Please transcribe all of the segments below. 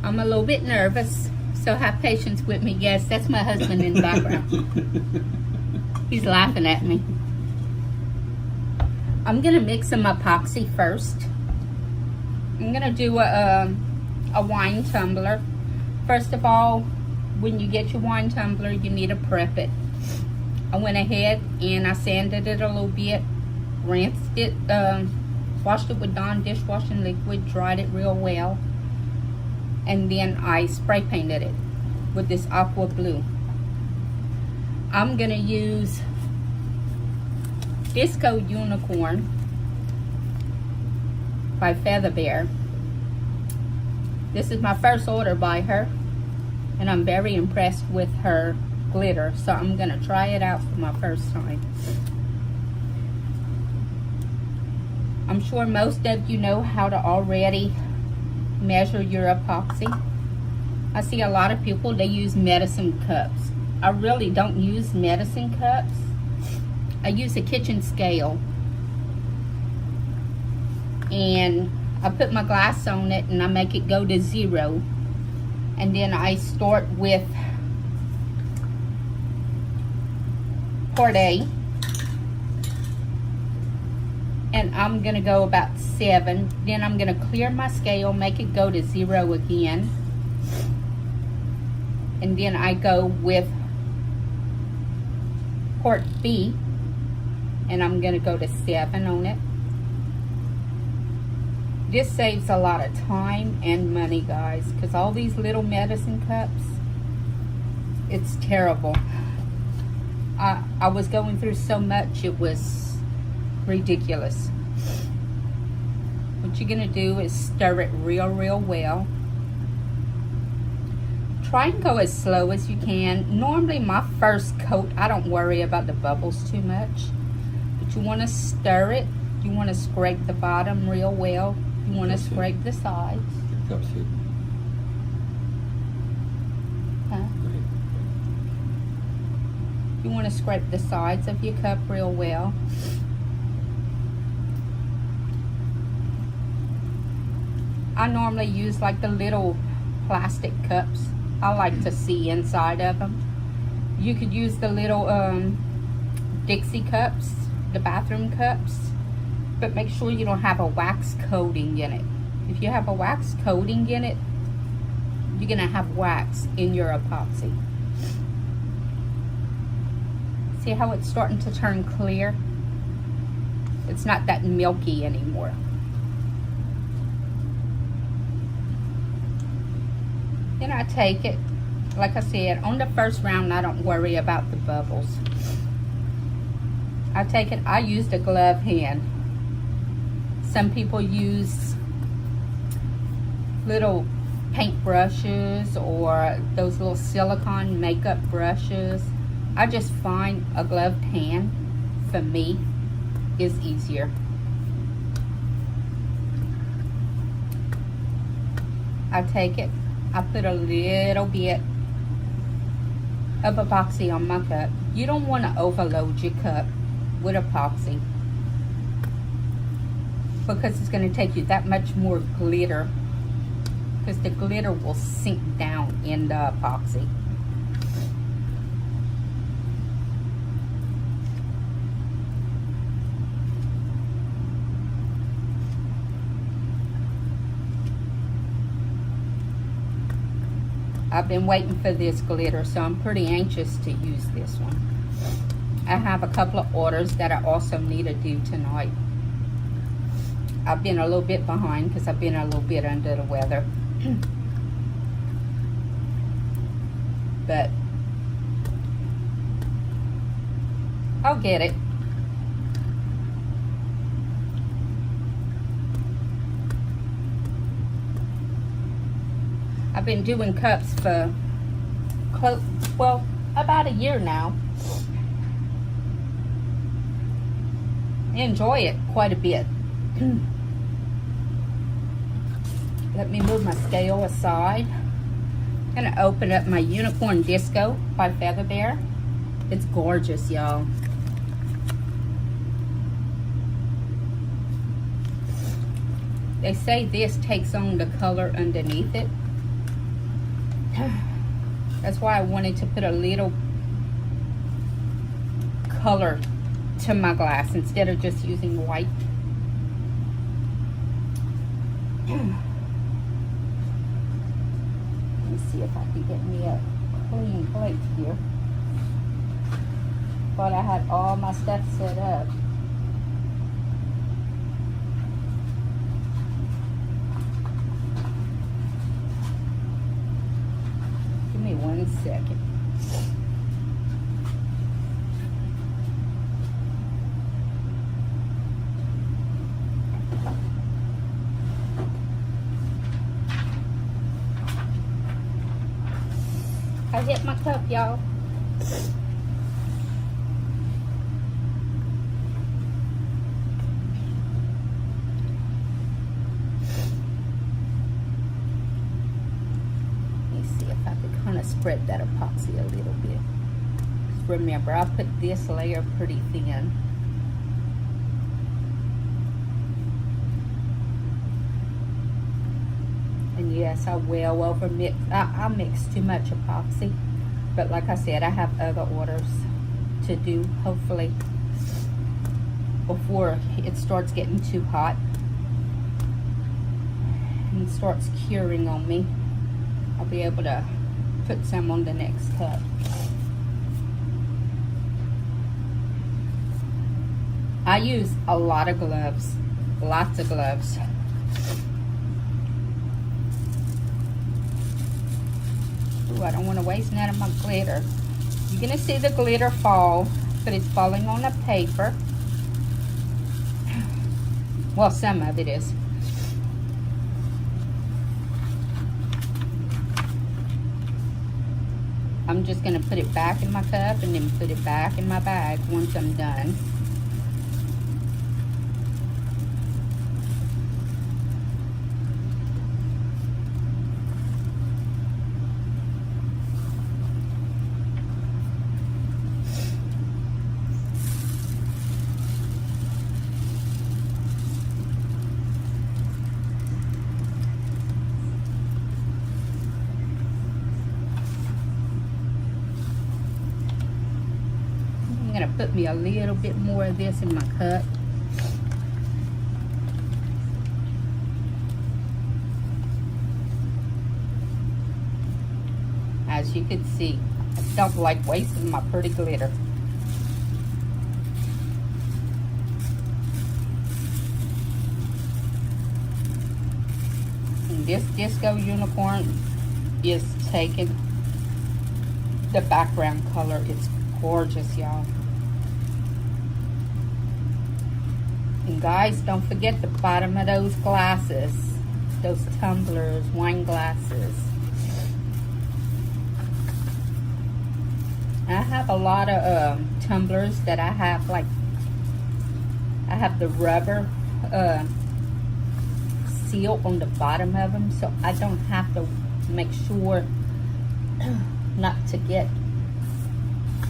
I'm a little bit nervous, so have patience with me. Yes, that's my husband in the background. He's laughing at me. I'm gonna mix some epoxy first. I'm gonna do a wine tumbler. First of all, when you get your wine tumbler, you need to prep it. I went ahead and I sanded it a little bit, rinsed it, washed it with Dawn dishwashing liquid, dried it real well, and then I spray painted it with this aqua blue. I'm gonna use Disco Unicorn by Feather Bear. This is my first order by her, and I'm very impressed with her glitter, so I'm gonna try it out for my first time. I'm sure most of you know how to already measure your epoxy. I see a lot of people, they use medicine cups. I really don't use medicine cups. I use a kitchen scale, and I put my glass on it and I make it go to 0, and then I start with part A, and I'm gonna go about 7. Then I'm gonna clear my scale, make it go to 0 again, and then I go with part B, and I'm gonna go to 7 on it. This saves a lot of time and money, guys, because all these little medicine cups, it's terrible. I was going through so much, it was ridiculous. What you're gonna do is stir it real well. Try and go as slow as you can. Normally my first coat, I don't worry about the bubbles too much, but you want to stir it. You want to scrape the bottom real well. You want to scrape the sides. Huh? You want to scrape the sides of your cup real well. I normally use like the little plastic cups. I like to see inside of them. You could use the little Dixie cups, the bathroom cups, but make sure you don't have a wax coating in it. If you have a wax coating in it, you're gonna have wax in your epoxy. See how it's starting to turn clear? It's not that milky anymore. Then I take it, like I said, on the first round I don't worry about the bubbles. I take it, I used a glove hand. Some people use little paint brushes or those little silicone makeup brushes. I just find a gloved hand, for me, is easier. I take it, I put a little bit of epoxy on my cup. You don't want to overload your cup with epoxy, because it's going to take you that much more glitter, because the glitter will sink down in the epoxy. I've been waiting for this glitter, so I'm pretty anxious to use this one. I have a couple of orders that I also need to do tonight. I've been a little bit behind because I've been a little bit under the weather. But I'll get it. I've been doing cups for, well, about a year now. I enjoy it quite a bit. Let me move my scale aside. I'm gonna open up my Unicorn Disco by Feather Bear. It's gorgeous, y'all. They say this takes on the color underneath it. That's why I wanted to put a little color to my glass instead of just using white. Let me see if I can get me a clean plate here. Thought I had all my stuff set up. Give me 1 second. I hit my cup, y'all. Spread that epoxy a little bit. Just remember, I put this layer pretty thin. And yes, I will over mix. I mix too much epoxy, but like I said, I have other orders to do. Hopefully, before it starts getting too hot and starts curing on me, I'll be able to put some on the next cup. I use a lot of gloves, lots of gloves. Ooh, I don't want to waste none of my glitter. You're gonna see the glitter fall, but it's falling on the paper. Well, some of it is. I'm just going to put it back in my cup and then put it back in my bag once I'm done. Put me a little bit more of this in my cup. As you can see, I don't like wasting my pretty glitter. And this disco unicorn is taking the background color. It's gorgeous, y'all. And guys, don't forget the bottom of those glasses, those tumblers, wine glasses. I have a lot of tumblers that I have, like, I have the rubber seal on the bottom of them, so I don't have to make sure not to get,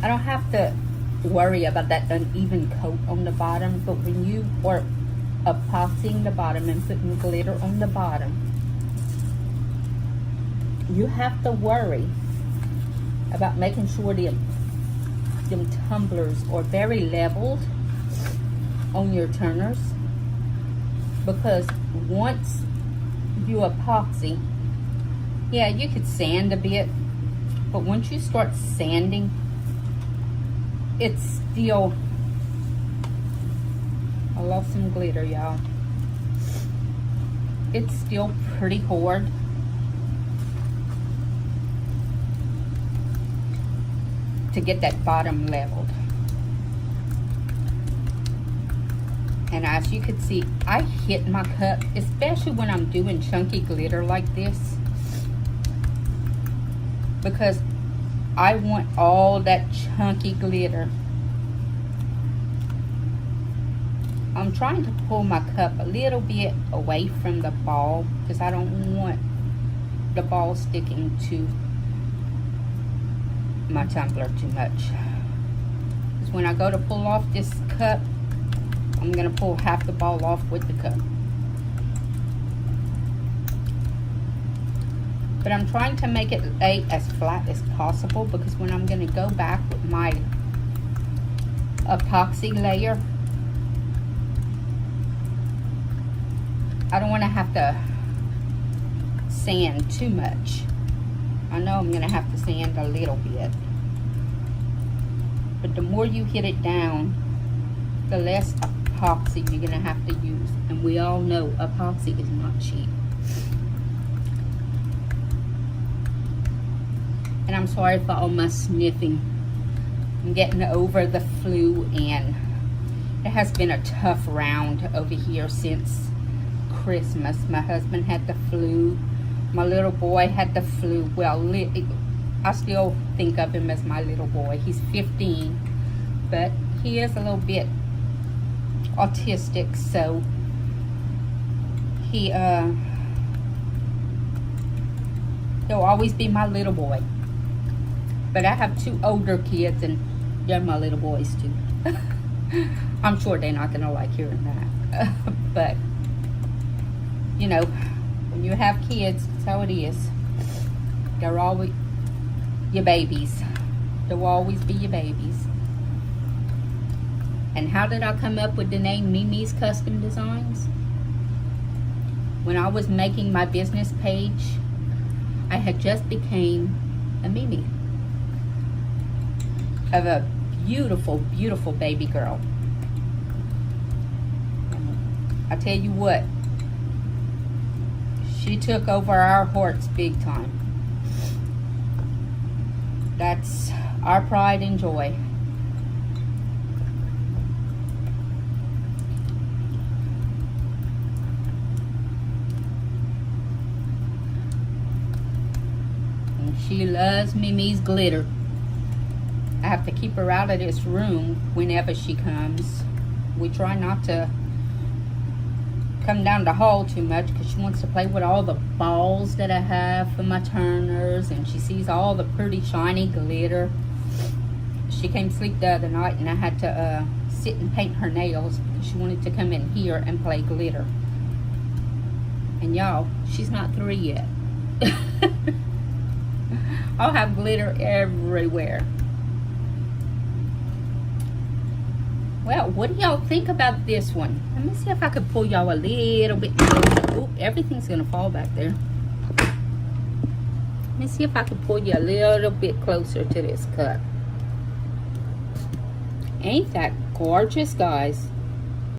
I don't have to worry about that uneven coat on the bottom. But when you are epoxying the bottom and putting glitter on the bottom, you have to worry about making sure them tumblers are very leveled on your turners, because once you epoxy, yeah, you could sand a bit, but once you start sanding, it's still, I love some glitter, y'all. It's still pretty hard. To get that bottom leveled. And as you can see, I hit my cup, especially when I'm doing chunky glitter like this, because I want all that chunky glitter. I'm trying to pull my cup a little bit away from the ball because I don't want the ball sticking to my tumbler too much. Because when I go to pull off this cup, I'm going to pull half the ball off with the cup. But I'm trying to make it lay as flat as possible, because when I'm going to go back with my epoxy layer, I don't want to have to sand too much. I know I'm going to have to sand a little bit. But the more you hit it down, the less epoxy you're going to have to use. And we all know epoxy is not cheap. And I'm sorry for all my sniffing. I'm getting over the flu, and it has been a tough round over here since Christmas. My husband had the flu. My little boy had the flu. Well, I still think of him as my little boy. He's 15, but he is a little bit autistic, so he'll always be my little boy. But I have 2 older kids, and they're my little boys too. I'm sure they're not gonna like hearing that. But you know, when you have kids, that's how it is. They're always your babies. They'll always be your babies. And how did I come up with the name MiMi's Custom Designs? When I was making my business page, I had just became a Mimi of a beautiful, beautiful baby girl. I tell you what, she took over our hearts big time. That's our pride and joy. And she loves MiMi's glitter. I have to keep her out of this room whenever she comes. We try not to come down the hall too much, because she wants to play with all the balls that I have for my turners, and she sees all the pretty shiny glitter. She came to sleep the other night, and I had to sit and paint her nails because she wanted to come in here and play glitter. And y'all, she's not 3 yet. I'll have glitter everywhere. Well, what do y'all think about this one? Let me see if I could pull y'all a little bit closer. Oop, everything's gonna fall back there. Let me see if I can pull you a little bit closer to this cut. Ain't that gorgeous, guys?